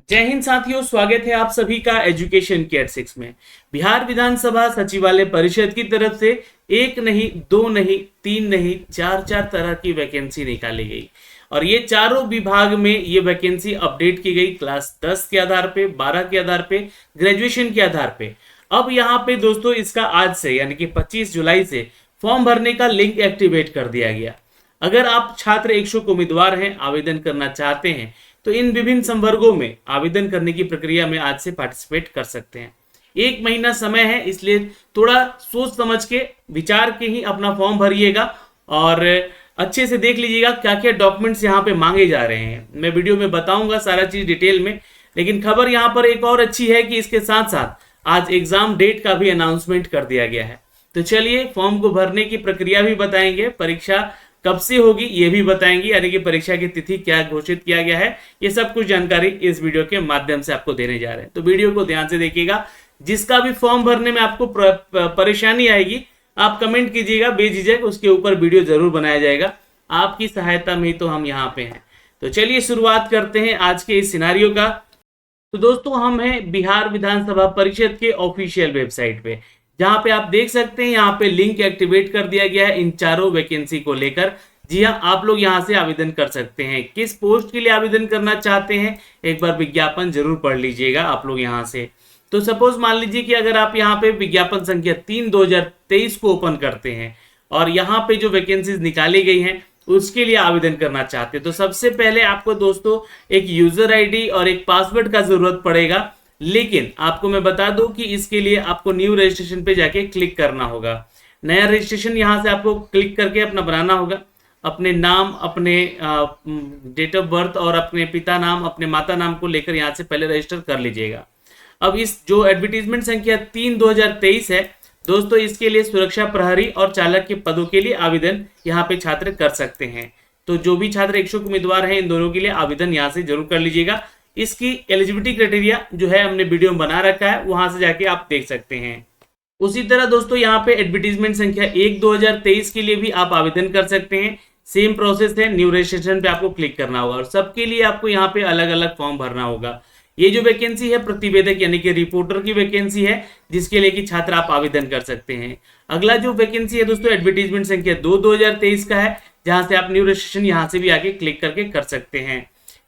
जय हिंद साथियों, स्वागत है आप सभी का एजुकेशन केयर 6 में। बिहार विधानसभा सचिवालय परिषद की तरफ से एक नहीं, दो नहीं, तीन नहीं, चार तरह की वैकेंसी निकाली गई और ये चारों विभाग में ये वैकेंसी अपडेट की गई क्लास 10 के आधार पे, 12 के आधार पे, ग्रेजुएशन के आधार पे। अब यहाँ पे दोस्तों इसका आज से यानी कि 25 जुलाई से फॉर्म भरने का लिंक एक्टिवेट कर दिया गया। अगर आप छात्र इच्छुक उम्मीदवार हैं, आवेदन करना चाहते हैं तो इन विभिन्न संवर्गों में आवेदन करने की प्रक्रिया में आज से पार्टिसिपेट कर सकते हैं। एक महीना समय है, इसलिए थोड़ा सोच समझ के विचार के ही अपना फॉर्म भरिएगा और अच्छे से देख लीजिएगा क्या क्या डॉक्यूमेंट्स यहाँ पे मांगे जा रहे हैं। मैं वीडियो में बताऊंगा सारा चीज डिटेल में, लेकिन खबर यहाँ पर एक और अच्छी है कि इसके साथ साथ आज एग्जाम डेट का भी अनाउंसमेंट कर दिया गया है। तो चलिए फॉर्म को भरने की प्रक्रिया भी बताएंगे, परीक्षा कब से होगी ये भी बताएंगे, यानी कि परीक्षा की तिथि क्या घोषित किया गया है, ये सब कुछ जानकारी इस वीडियो के माध्यम से आपको देने जा रहे हैं। तो वीडियो को ध्यान से देखिएगा। जिसका भी फॉर्म भरने में आपको परेशानी आएगी आप कमेंट कीजिएगा बेझिझक, उसके ऊपर वीडियो जरूर बनाया जाएगा। आपकी सहायता में ही तो हम यहाँ पे हैं। तो चलिए शुरुआत करते हैं आज के इस सिनारियो का। तो दोस्तों हम हैं बिहार विधानसभा परिषद के ऑफिशियल वेबसाइट पे, जहां पे आप देख सकते हैं यहाँ पे लिंक एक्टिवेट कर दिया गया है इन चारों वैकेंसी को लेकर। जी हाँ, आप लोग यहाँ से आवेदन कर सकते हैं। किस पोस्ट के लिए आवेदन करना चाहते हैं एक बार विज्ञापन जरूर पढ़ लीजिएगा आप लोग यहाँ से। तो सपोज मान लीजिए कि अगर आप यहाँ पे विज्ञापन संख्या 3/2023 को ओपन करते हैं और यहाँ पे जो वैकेंसीज निकाली गई हैं उसके लिए आवेदन करना चाहते हैं, तो सबसे पहले आपको दोस्तों एक यूजर आईडी और एक पासवर्ड का जरूरत पड़ेगा। लेकिन आपको मैं बता दूं कि इसके लिए आपको न्यू रजिस्ट्रेशन पे जाके क्लिक करना होगा। नया रजिस्ट्रेशन यहां से आपको क्लिक करके अपना बनाना होगा। अपने नाम, अपने डेट ऑफ बर्थ और अपने पिता नाम, अपने माता नाम को लेकर यहां से पहले रजिस्टर कर लीजिएगा। अब इस जो एडवर्टीजमेंट संख्या 3/2023 है दोस्तों, इसके लिए सुरक्षा प्रहरी और चालक के पदों के लिए आवेदन यहाँ पे छात्र कर सकते हैं। तो जो भी छात्र इच्छुक उम्मीदवार हैं इन दोनों के लिए आवेदन यहाँ से जरूर कर लीजिएगा। इसकी एलिजिबिलिटी क्राइटेरिया जो है हमने वीडियो में बना रखा है, वहां से जाके आप देख सकते हैं। उसी तरह दोस्तों यहाँ पे एडवर्टीजमेंट संख्या 1/2023 के लिए भी आप आवेदन कर सकते हैं। सेम प्रोसेस है, न्यू रजिस्ट्रेशन पे आपको क्लिक करना होगा और सबके लिए आपको यहाँ पे अलग अलग फॉर्म भरना होगा। ये जो वैकेंसी है प्रतिवेदक यानी कि रिपोर्टर की वैकेंसी है, जिसके लिए कि छात्र आप आवेदन कर सकते हैं। अगला जो वैकेंसी है दोस्तों एडवर्टीजमेंट संख्या 2/2023 का है, जहां से आप न्यू रजिस्ट्रेशन यहाँ से भी आके क्लिक करके कर सकते हैं।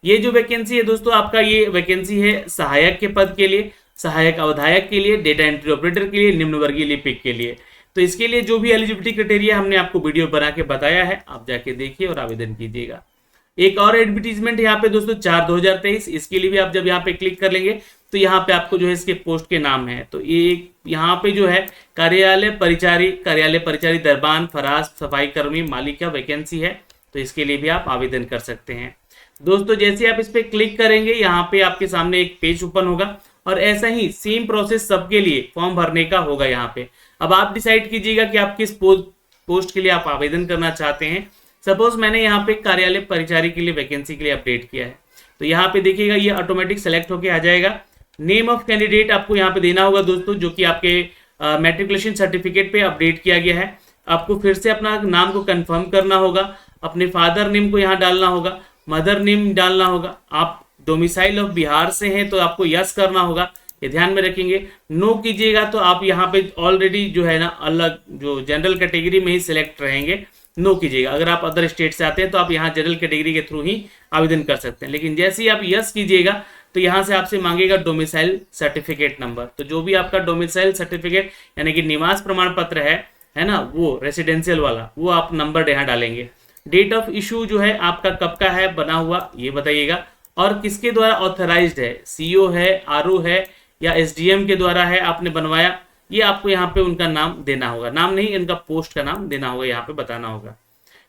ये जो वैकेंसी है दोस्तों आपका ये वैकेंसी है सहायक के पद के लिए, सहायक अवधायक के लिए, डेटा एंट्री ऑपरेटर के लिए, निम्न वर्गीय लिपिक के लिए। तो इसके लिए जो भी एलिजिबिलिटी क्राइटेरिया हमने आपको वीडियो बना के बताया है, आप जाके देखिए और आवेदन कीजिएगा। एक और एडवर्टीजमेंट यहाँ पे दोस्तों 4/2023, इसके लिए भी आप जब यहाँ पे क्लिक कर लेंगे तो यहाँ पे आपको जो है इसके पोस्ट के नाम है। तो ये यहाँ पे जो है कार्यालय परिचारी दरबान फराज सफाई कर्मी मालिका वैकेंसी है, तो इसके लिए भी आप आवेदन कर सकते हैं। दोस्तों जैसे आप इस पे क्लिक करेंगे यहाँ पे आपके सामने एक पेज ओपन होगा और ऐसा ही सेम प्रोसेस सबके लिए फॉर्म भरने का होगा यहाँ पे। अब आप डिसाइड कीजिएगा कि आप किस पोस्ट के लिए आप आवेदन करना चाहते हैं। सपोज मैंने यहाँ पे कार्यालय परिचारी के लिए वैकेंसी के लिए अपडेट किया है, तो यहाँ पे देखिएगा ये ऑटोमेटिक सेलेक्ट होके आ जाएगा। नेम ऑफ कैंडिडेट आपको यहाँ पे देना होगा दोस्तों, जो कि आपके मैट्रिकुलेशन सर्टिफिकेट पे अपडेट किया गया है। आपको फिर से अपना नाम को कंफर्म करना होगा, अपने फादर नेम को यहाँ डालना होगा, मदर नेम डालना होगा। आप डोमिसाइल ऑफ बिहार से हैं तो आपको यस करना होगा, ये ध्यान में रखेंगे। नो कीजिएगा तो आप यहाँ पे ऑलरेडी जो है ना अलग जो जनरल कैटेगरी में ही सिलेक्ट रहेंगे, नो कीजिएगा। अगर आप अदर स्टेट से आते हैं तो आप यहाँ जनरल कैटेगरी के थ्रू ही आवेदन कर सकते हैं। लेकिन जैसे ही आप यस कीजिएगा तो यहाँ से आपसे मांगेगा डोमिसाइल सर्टिफिकेट नंबर। तो जो भी आपका डोमिसाइल सर्टिफिकेट यानी कि निवास प्रमाण पत्र है ना, वो रेसिडेंशियल वाला, वो आप नंबर यहाँ डालेंगे। डेट ऑफ इशू जो है आपका कब का है बना हुआ ये बताइएगा, और किसके द्वारा ऑथराइज्ड है, सीओ है, आरओ है या एसडीएम के द्वारा है आपने बनवाया, ये आपको यहाँ पे उनका नाम देना होगा। नाम नहीं, इनका पोस्ट का नाम देना होगा, यहाँ पे बताना होगा।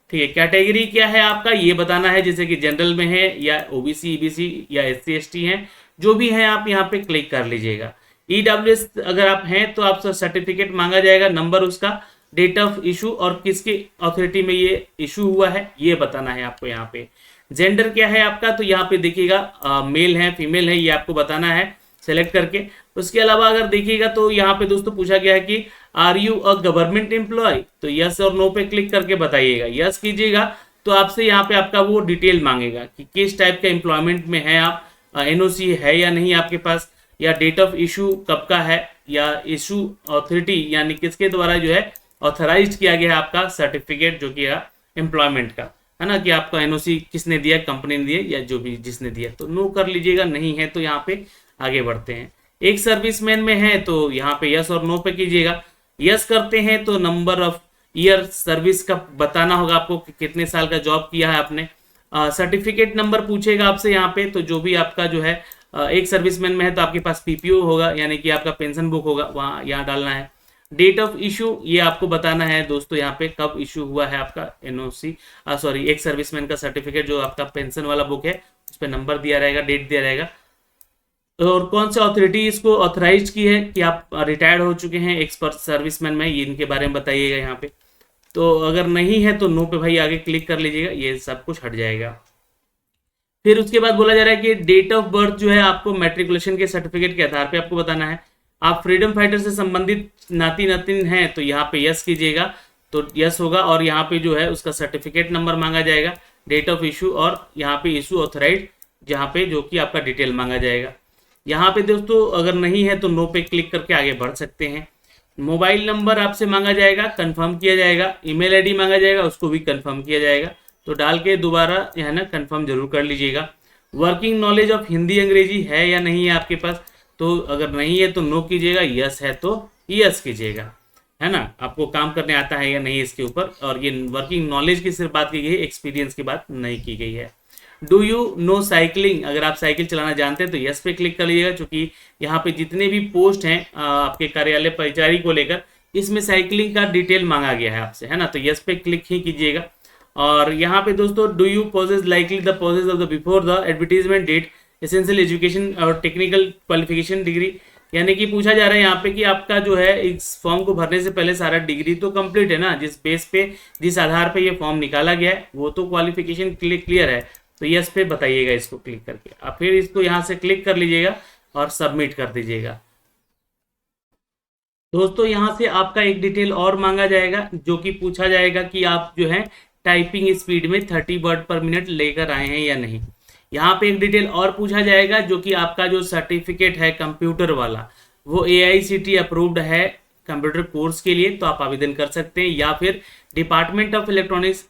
ठीक है, कैटेगरी क्या है आपका ये बताना है, जैसे कि जनरल में है या ओबीसी ईबीसी या एससी एसटी है, जो भी है आप यहाँ पे क्लिक कर लीजिएगा। ईडब्ल्यूएस अगर आप हैं तो आपसे सर्टिफिकेट मांगा जाएगा, नंबर उसका, डेट ऑफ इशू और किसके अथॉरिटी में ये इशू हुआ है ये बताना है आपको यहाँ पे। जेंडर क्या है आपका, तो यहाँ पे देखिएगा मेल है फीमेल है, ये आपको बताना है सेलेक्ट करके। उसके अलावा अगर देखिएगा तो यहाँ पे दोस्तों पूछा गया है कि are you a government employ, तो यस और नो पे क्लिक करके बताइएगा। यस कीजिएगा तो आपसे यहाँ पे आपका वो डिटेल मांगेगा कि किस टाइप का एम्प्लॉयमेंट में है आप, एनओसी है या नहीं आपके पास, या डेट ऑफ इशू कब का है, या इशू अथॉरिटी यानी किसके द्वारा जो है ऑथराइज किया गया है आपका सर्टिफिकेट जो कि एम्प्लॉयमेंट का, है ना, कि आपका एनओसी किसने दिया, कंपनी ने दिया या जो भी जिसने दिया, तो नो कर लीजिएगा, नहीं है तो यहाँ पे आगे बढ़ते हैं। एक सर्विसमैन में है तो यहाँ पे यस और नो पे कीजिएगा। यस करते हैं तो नंबर ऑफ ईयर सर्विस का बताना होगा आपको कि कितने साल का जॉब किया है आपने। सर्टिफिकेट नंबर पूछेगा आपसे यहाँ पे, तो जो भी आपका जो है एक सर्विसमैन में है तो आपके पास पीपीओ होगा यानी कि आपका पेंशन बुक होगा, वहाँ यहाँ डालना है। डेट ऑफ इशू ये आपको बताना है दोस्तों, यहाँ पे कब इशू हुआ है आपका एनओसी, सॉरी एक सर्विसमैन का सर्टिफिकेट, जो आपका पेंशन वाला बुक है उस पर नंबर दिया रहेगा, डेट दिया रहेगा, और कौन सी अथॉरिटी इसको ऑथराइज की है कि आप रिटायर्ड हो चुके हैं एक्सपर्ट सर्विसमैन में, ये इनके बारे में बताइएगा यहाँ पे। तो अगर नहीं है तो नो पे भाई आगे क्लिक कर लीजिएगा, ये सब कुछ हट जाएगा। फिर उसके बाद बोला जा रहा है कि डेट ऑफ बर्थ जो है आपको मैट्रिकुलेशन के सर्टिफिकेट के आधार पे आपको बताना है। आप फ्रीडम फाइटर से संबंधित नाती नातिन हैं तो यहाँ पे यस कीजिएगा, तो यस होगा, और यहाँ पे जो है उसका सर्टिफिकेट नंबर मांगा जाएगा, डेट ऑफ इशू, और यहाँ पे इशू ऑथराइज जहाँ पे जो कि आपका डिटेल मांगा जाएगा। यहाँ पे दोस्तों अगर नहीं है तो नो पे क्लिक करके आगे बढ़ सकते हैं। मोबाइल नंबर आपसे मांगा जाएगा, कंफर्म किया जाएगा, ईमेल आईडी मांगा जाएगा, उसको भी कंफर्म किया जाएगा, तो डाल के दोबारा है ना कंफर्म जरूर कर लीजिएगा। वर्किंग नॉलेज ऑफ हिंदी अंग्रेजी है या नहीं है आपके पास, तो अगर नहीं है तो नो कीजिएगा, यस है तो यस कीजिएगा, है ना, आपको काम करने आता है या नहीं इसके ऊपर। और ये वर्किंग नॉलेज की सिर्फ बात की गई है, एक्सपीरियंस की बात नहीं की गई है। डू यू नो साइकिलिंग, अगर आप साइकिल चलाना जानते हैं तो यस पे क्लिक कर लीजिएगा, क्योंकि यहाँ पे जितने भी पोस्ट हैं आपके कार्यालय परिचारी को लेकर, इसमें साइकिलिंग का डिटेल मांगा गया है आपसे, है ना, तो यस पे क्लिक ही कीजिएगा। और यहाँ पे दोस्तों do you possess likely the possess of the before the advertisement date essential education और टेक्निकल क्वालिफिकेशन डिग्री, यानी कि पूछा जा रहा है यहाँ पे कि आपका जो है इस फॉर्म को भरने से पहले सारा डिग्री तो कंप्लीट है ना, जिस बेस पे जिस आधार पे ये फॉर्म निकाला गया है वो तो क्वालिफिकेशन क्लियर है, तो यस पे बताइएगा इसको क्लिक करके। आप फिर इसको यहाँ से क्लिक कर लीजिएगा और सबमिट कर दीजिएगा। दोस्तों यहाँ से आपका एक डिटेल और मांगा जाएगा, जो कि पूछा जाएगा कि आप जो है टाइपिंग स्पीड में 30 वर्ड पर मिनट लेकर आए हैं या नहीं। यहाँ पे एक डिटेल और पूछा जाएगा, जो कि आपका जो सर्टिफिकेट है कंप्यूटर वाला वो AICTE अप्रूव्ड है कंप्यूटर कोर्स के लिए, तो आप आवेदन कर सकते हैं, या फिर department of electronics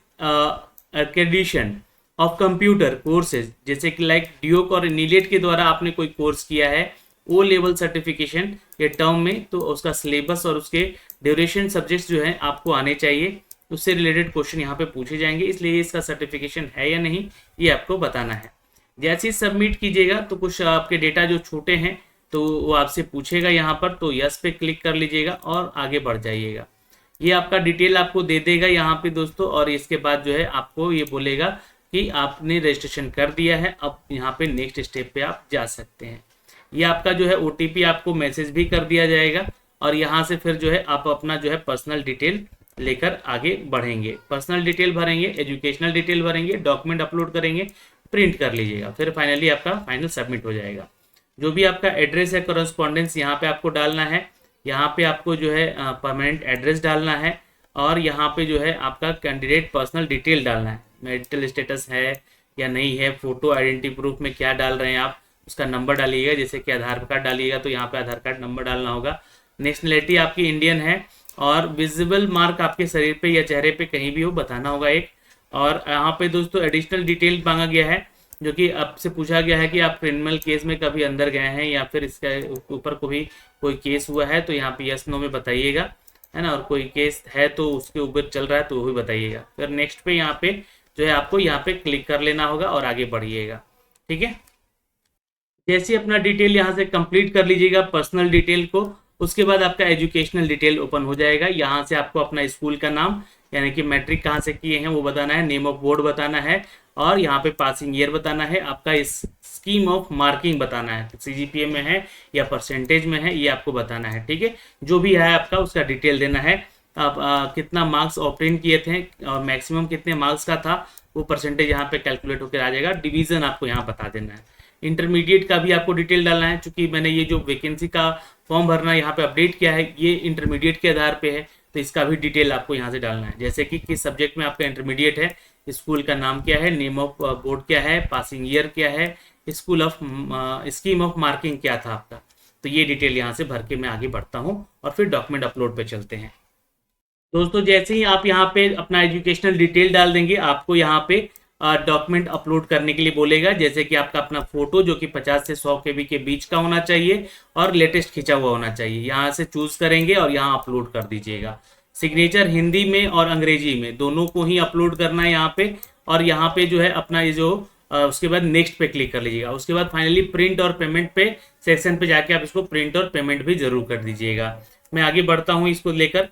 accreditation of computer courses, जैसे कि लाइक ड्यूक और नीलेट के द्वारा आपने कोई कोर्स किया है ओ लेवल सर्टिफिकेशन के टर्म में, तो उसका सिलेबस और उसके ड्यूरेशन सब्जेक्ट्स जो है आपको आने चाहिए, उससे रिलेटेड क्वेश्चन यहाँ पे पूछे जाएंगे, इसलिए इसका सर्टिफिकेशन है या नहीं ये आपको बताना है। जैसे ही सबमिट कीजिएगा तो कुछ आपके डेटा जो छोटे हैं तो वो आपसे पूछेगा यहाँ पर, तो यस पे क्लिक कर लीजिएगा और आगे बढ़ जाइएगा। ये आपका डिटेल आपको दे देगा यहाँ पे दोस्तों, और इसके बाद जो है आपको ये बोलेगा कि आपने रजिस्ट्रेशन कर दिया है, अब यहाँ पे नेक्स्ट स्टेप पे आप जा सकते हैं। ये आपका जो है OTP आपको मैसेज भी कर दिया जाएगा, और यहाँ से फिर जो है आप अपना जो है पर्सनल डिटेल लेकर आगे बढ़ेंगे, पर्सनल डिटेल भरेंगे, एजुकेशनल डिटेल भरेंगे, डॉक्यूमेंट अपलोड करेंगे, प्रिंट कर लीजिएगा, फिर फाइनली आपका फाइनल सबमिट हो जाएगा। जो भी आपका एड्रेस है कॉरेस्पॉन्डेंस यहाँ पे आपको डालना है, यहाँ पे आपको जो है परमानेंट एड्रेस डालना है, और यहाँ पे जो है आपका कैंडिडेट पर्सनल डिटेल डालना है, मैरिटल स्टेटस है या नहीं है, फोटो आइडेंटिटी प्रूफ में क्या डाल रहे हैं आप, उसका नंबर डालिएगा, जैसे कि आधार कार्ड डालिएगा तो यहाँ पे आधार कार्ड नंबर डालना होगा, नेशनलिटी आपकी इंडियन है, और विजिबल मार्क आपके शरीर पे या चेहरे पे कहीं भी हो बताना होगा एक। और यहाँ पे दोस्तों एडिशनल डिटेल मांगा गया है, जो कि आपसे पूछा गया है कि आप क्रिमिनल केस में कभी अंदर गए हैं या फिर इसके ऊपर कोई केस हुआ है, तो यहाँ पे यस नो में बताइएगा, है ना, और कोई केस है तो उसके ऊपर चल रहा है तो वो भी बताइएगा। फिर नेक्स्ट पे यहाँ पे जो है आपको यहाँ पे क्लिक कर लेना होगा और आगे बढ़िएगा, ठीक है। जैसे अपना डिटेल यहाँ से कंप्लीट कर लीजिएगा पर्सनल डिटेल को, उसके बाद आपका एजुकेशनल डिटेल ओपन हो जाएगा। यहाँ से आपको अपना स्कूल का नाम यानी कि मैट्रिक कहाँ से किए हैं वो बताना है, नेम ऑफ बोर्ड बताना है, और यहाँ पे पासिंग ईयर बताना है, आपका इस स्कीम ऑफ मार्किंग बताना है, CGPA में है या परसेंटेज में है ये आपको बताना है, ठीक है। जो भी है आपका उसका डिटेल देना है, आप कितना मार्क्स ऑब्टेन किए थे और मैक्सिमम कितने मार्क्स का था वो परसेंटेज यहाँ पे कैलकुलेट होकर आ जाएगा, डिवीजन आपको यहाँ बता देना है। इंटरमीडिएट का भी आपको डिटेल डालना है, चूंकि मैंने ये जो वैकेंसी का फॉर्म भरना यहाँ पे अपडेट किया है ये इंटरमीडिएट के आधार पे है, तो इसका भी डिटेल आपको यहाँ से डालना है, जैसे कि किस सब्जेक्ट में आपका इंटरमीडिएट है, स्कूल का नाम क्या है, नेम ऑफ बोर्ड क्या है, पासिंग ईयर क्या है, school of scheme of marking क्या था आपका। तो ये डिटेल यहाँ से भर के मैं आगे बढ़ता हूँ और फिर डॉक्यूमेंट अपलोड पे चलते हैं। दोस्तों जैसे ही आप यहाँ पे अपना एजुकेशनल डिटेल डाल देंगे, आपको यहाँ पे डॉक्यूमेंट अपलोड करने के लिए बोलेगा, जैसे कि आपका अपना फोटो जो कि 50 से 100 KB के बीच का होना चाहिए और लेटेस्ट खिंचा हुआ होना चाहिए। यहाँ से चूज करेंगे और यहाँ अपलोड कर दीजिएगा। सिग्नेचर हिंदी में और अंग्रेजी में दोनों को ही अपलोड करना है यहाँ पे। और यहाँ पे जो है अपना ये जो उसके बाद नेक्स्ट पे क्लिक कर लीजिएगा। उसके बाद फाइनली प्रिंट और पेमेंट पे सेक्शन पे जाके आप इसको प्रिंट और पेमेंट भी जरूर कर दीजिएगा। मैं आगे बढ़ता हूँ इसको लेकर।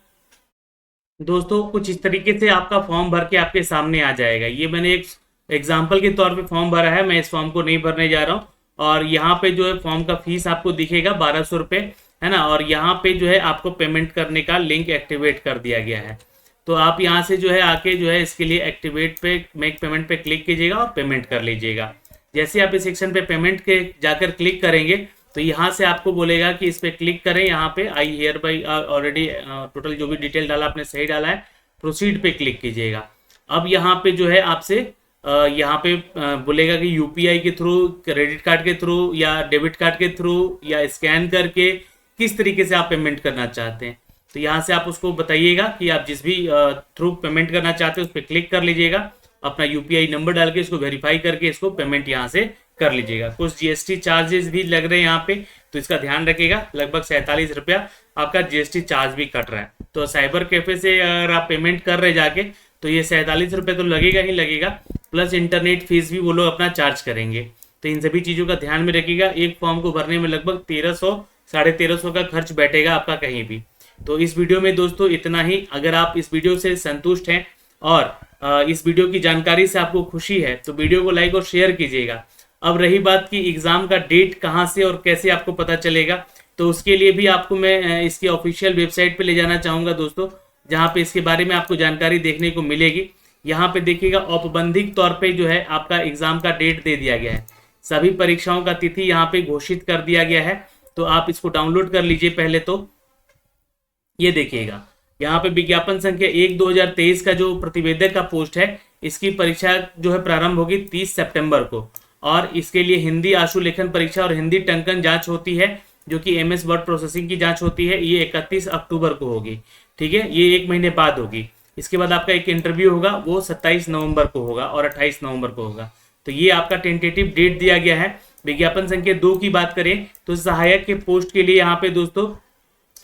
दोस्तों कुछ इस तरीके से आपका फॉर्म भर के आपके सामने आ जाएगा। ये मैंने एक एग्जाम्पल के तौर पे फॉर्म भरा है, मैं इस फॉर्म को नहीं भरने जा रहा हूँ। और यहाँ पे जो है फॉर्म का फीस आपको दिखेगा 1200 रुपये, है ना। और यहाँ पे जो है आपको पेमेंट करने का लिंक एक्टिवेट कर दिया गया है। तो आप यहाँ से जो है आके जो है इसके लिए एक्टिवेट पे मेक पेमेंट पे क्लिक कीजिएगा और पेमेंट कर लीजिएगा। जैसे आप इस सेक्शन पे पेमेंट के जाकर क्लिक करेंगे तो यहाँ से आपको बोलेगा कि इस पे क्लिक करें। यहाँ पे I hear by already total जो भी डिटेल डाला आपने सही डाला है, प्रोसीड पे क्लिक कीजिएगा। अब यहाँ पे जो है आपसे यहाँ पे बोलेगा कि यूपीआई के थ्रू, क्रेडिट कार्ड के थ्रू या डेबिट कार्ड के थ्रू या स्कैन करके किस तरीके से आप पेमेंट करना चाहते हैं। तो यहाँ से आप उसको बताइएगा कि आप जिस भी थ्रू पेमेंट करना चाहते हैं उस पर क्लिक कर लीजिएगा। अपना यूपीआई नंबर डाल के इसको वेरीफाई करके इसको पेमेंट यहाँ से कर लीजिएगा। कुछ जीएसटी चार्जेस भी लग रहे हैं यहाँ पे, तो इसका ध्यान रखिएगा। लगभग 47 रुपया आपका जीएसटी चार्ज भी कट रहा है। तो साइबर कैफे से अगर आप पेमेंट कर रहे जाके तो ये 47 रुपये तो लगेगा ही लगेगा, प्लस इंटरनेट फीस भी वो लोग अपना चार्ज करेंगे। तो इन सभी चीज़ों का ध्यान में रखिएगा। एक फॉर्म को भरने में लगभग 1300 1350 का खर्च बैठेगा आपका कहीं भी। तो इस वीडियो में दोस्तों इतना ही। अगर आप इस वीडियो से संतुष्ट हैं और इस वीडियो की जानकारी से आपको खुशी है तो वीडियो को लाइक और शेयर कीजिएगा। अब रही बात कि एग्जाम का डेट कहाँ से और कैसे आपको पता चलेगा, तो उसके लिए भी आपको मैं इसकी ऑफिशियल वेबसाइट पे ले जाना चाहूँगा दोस्तों, जहाँ पे इसके बारे में आपको जानकारी देखने को मिलेगी। यहाँ पे देखिएगा औपबंधिक तौर पे जो है आपका एग्जाम का डेट दे दिया गया है। सभी परीक्षाओं का तिथि यहाँ पे घोषित कर दिया गया है। तो आप इसको डाउनलोड कर लीजिए। पहले तो ये देखिएगा, यहाँ पे विज्ञापन संख्या 1/2023 का जो प्रतिवेदक का पोस्ट है, इसकी परीक्षा जो है प्रारंभ होगी 30 सितंबर को। और इसके लिए हिंदी आशुलेखन परीक्षा और हिंदी टंकन जांच होती है, जो कि एमएस वर्ड प्रोसेसिंग की जांच होती है, ये 31 अक्टूबर को होगी। ठीक है, ये 1 महीने बाद होगी। इसके बाद आपका एक इंटरव्यू होगा, वो 27 नवंबर को होगा और 28 नवंबर को होगा। तो ये आपका टेंटेटिव डेट दिया गया है। विज्ञापन संख्या 2 की बात करें तो सहायक के पोस्ट के लिए यहाँ पे दोस्तों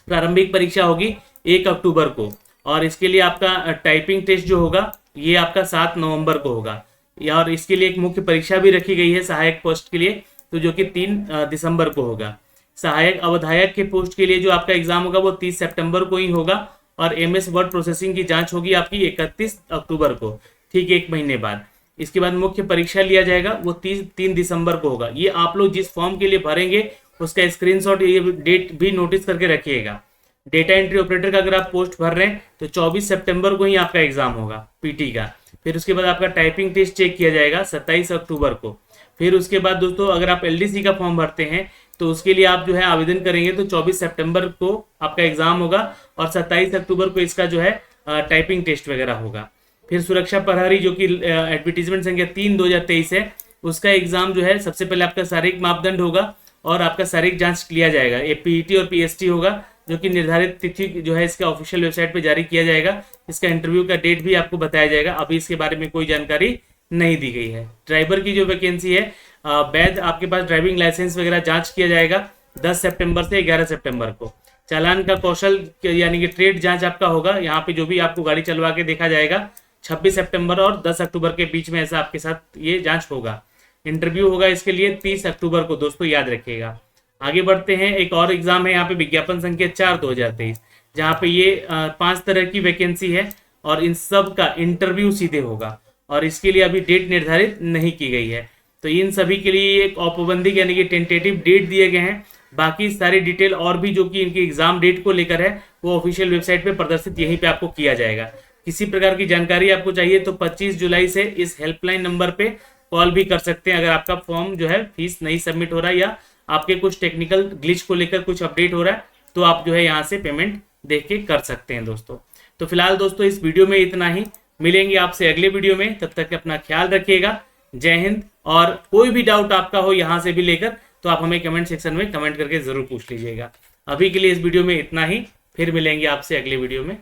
प्रारंभिक परीक्षा होगी 1 अक्टूबर को। और इसके लिए आपका टाइपिंग टेस्ट जो होगा ये आपका 7 नवंबर को होगा। और इसके लिए एक मुख्य परीक्षा भी रखी गई है सहायक पोस्ट के लिए, तो जो कि 3 दिसंबर को होगा। सहायक अवधायक के पोस्ट के लिए जो आपका एग्जाम होगा वो 30 सितंबर को ही होगा। और एमएस वर्ड प्रोसेसिंग की जांच होगी आपकी 31 अक्टूबर को, ठीक 1 महीने बाद। इसके बाद मुख्य परीक्षा लिया जाएगा वो 3 दिसंबर को होगा। ये आप लोग जिस फॉर्म के लिए भरेंगे उसका स्क्रीनशॉट ये डेट भी नोटिस करके रखिएगा। डेटा एंट्री ऑपरेटर का अगर आप पोस्ट भर रहे हैं तो 24 सितंबर को ही आपका एग्जाम होगा पीटी का। फिर उसके बाद आपका टाइपिंग टेस्ट चेक किया जाएगा 27 अक्टूबर को। फिर उसके बाद दोस्तों अगर आप एलडीसी का फॉर्म भरते हैं तो उसके लिए आप जो है आवेदन करेंगे तो 24 सितंबर को आपका एग्जाम होगा और 27 अक्टूबर को इसका जो है टाइपिंग टेस्ट वगैरह होगा। फिर सुरक्षा प्रहरी जो कि एडवर्टीजमेंट संख्या 3/2023 है, उसका एग्जाम जो है सबसे पहले आपका शारीरिक मापदंड होगा और आपका शारीरिक जांच लिया जाएगा। ये पीईटी और पीएसटी होगा, जो कि निर्धारित तिथि जो है इसका ऑफिशियल वेबसाइट पे जारी किया जाएगा। इसका इंटरव्यू का डेट भी आपको बताया जाएगा। अभी इसके बारे में कोई जानकारी नहीं दी गई है। ड्राइवर की जो वैकेंसी है, वैध आपके पास ड्राइविंग लाइसेंस वगैरह जांच किया जाएगा 10 सितंबर से 11 सितंबर को। चालान का कौशल यानी कि ट्रेड जांच आपका होगा। यहाँ पे जो भी आपको गाड़ी चलवा के देखा जाएगा 26 सितंबर और 10 अक्टूबर के बीच में ऐसा आपके साथ ये जांच होगा। इंटरव्यू होगा इसके लिए 30 अक्टूबर को, दोस्तों याद रखिएगा। आगे बढ़ते हैं, एक और एग्जाम है यहाँ पे विज्ञापन संख्या 4/2023, जहाँ पे ये 5 तरह की वैकेंसी है और इन सब का इंटरव्यू सीधे होगा और इसके लिए अभी डेट निर्धारित नहीं की गई है। तो इन सभी के लिए एक औपबंधिक यानी कि टेंटेटिव डेट दिए गए हैं। बाकी सारी डिटेल और भी जो कि इनकी एग्जाम डेट को लेकर है वो ऑफिशियल वेबसाइट पे प्रदर्शित यहीं पे आपको किया जाएगा। किसी प्रकार की जानकारी आपको चाहिए तो 25 जुलाई से इस हेल्पलाइन नंबर पे कॉल भी कर सकते हैं। अगर आपका फॉर्म जो है फीस नहीं सबमिट हो रहा है या आपके कुछ टेक्निकल ग्लिच को लेकर कुछ अपडेट हो रहा है तो आप जो है यहाँ से पेमेंट देख के कर सकते हैं दोस्तों। तो फिलहाल दोस्तों इस वीडियो में इतना ही। मिलेंगे आपसे अगले वीडियो में, तब तक अपना ख्याल रखिएगा। जय हिंद। और कोई भी डाउट आपका हो यहाँ से भी लेकर, तो आप हमें कमेंट सेक्शन में कमेंट करके जरूर पूछ लीजिएगा। अभी के लिए इस वीडियो में इतना ही, फिर मिलेंगे आपसे अगले वीडियो में।